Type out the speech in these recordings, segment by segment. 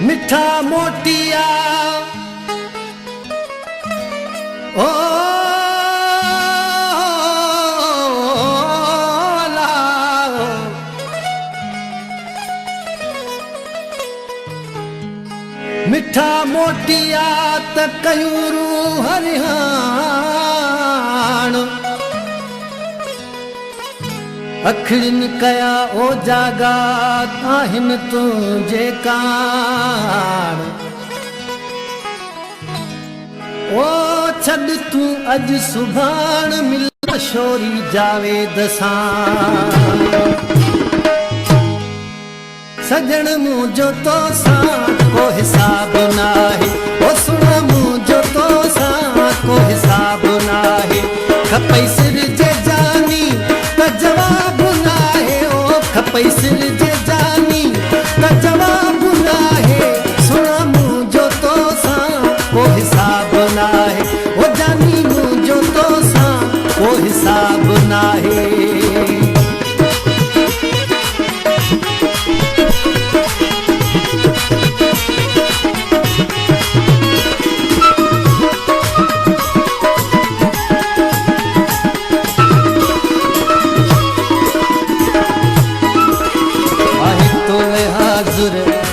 मिठा मोटिया ओ लाओ, मिठा मोटिया त कयूरू हरिहाण अखिड़िन कया ओ जागा आहिन तुझे कान ओ छड़ तू अज सुभान मिल शोरी जावेद सां सजण मुझो तो सां को हिसाब नाहे ओ सुन मुझो तो सां को हिसाब नाहे खपई सिर जे जानी त जवाब नाहे ओ खपई सिर जे जानी त जवाब नाहे सुन मुझो तो सां को हिसाब नाहे ओ जानी मुझो तो सां को हिसाब नाहे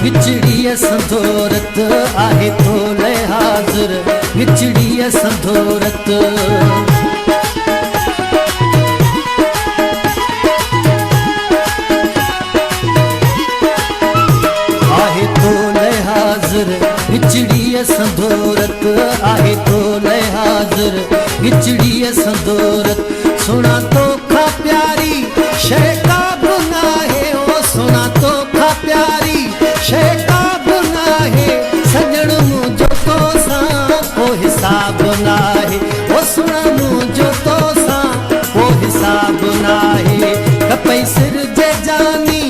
विचड़ीअ संदोरत आहे तोले हाज़िर विचड़ीअ संदोरत आहे तोले हाज़िर विचड़ीअ संदोरत आहे तोले हाज़िर विचड़ीअ संदोरत सुना तो खा प्यारी शै का नाहे ओ सुना तो खा प्यारी शै का नाहे सजण मुझो तो सां को हिसाब नाहे ओ सुन मुझो तो सां को हिसाब नाहे खपई सिर जे जानी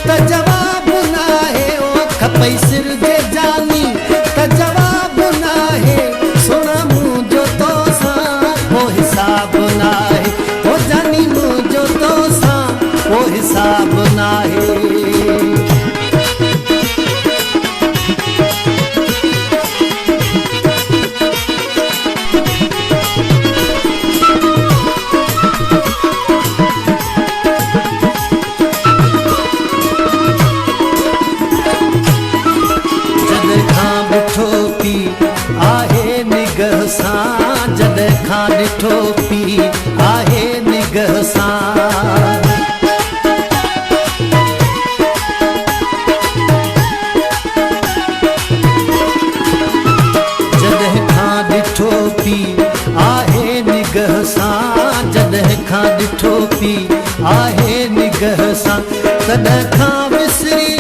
त जवाब नाहे ओ खपई सिर जे जानी त जवाब नाहे सुन मुझो तो सां को हिसाब नाहे ओ जानी मुझो तो सां को हिसाब नाहे आहे निगह सां जॾहिं खां ॾिठो पी आहे निगह सां जॾहिं खां ॾिठो पी आहे निगह सां जॾहिं खां ॾिठो पी आहे निगह सां तॾहिं खां विसरी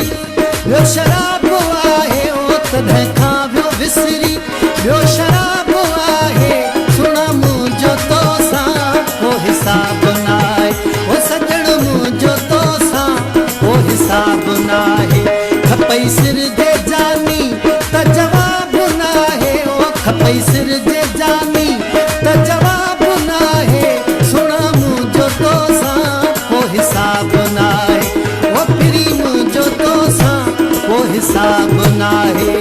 वियो शराब आहे ओ तॾहिं खां वियो विसरी वियो शराब आहे सुन मुझो तो सां को हिसाब नाहे ओ सजण मुझो तो सां को हिसाब नाहे खपई सिर जे जानी त जवाब नाहे ओ खपई सिर जे जानी त जवाब नाहे सुन मुझो तो सां को हिसाब नाहे ओ फिरी मुझो तो सां को हिसाब नाहे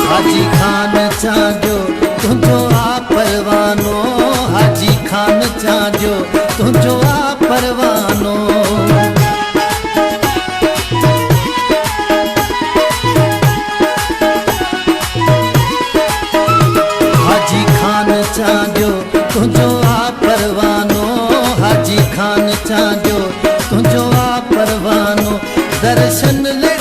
हाजी खान चांजो तुझो आ परवानो हाजी खान चांजो तुझो आ परवानो हाजी खान चांजो तुझो आ परवानो हाजी खान चांजो तुझो आ परवानो दर्शन ले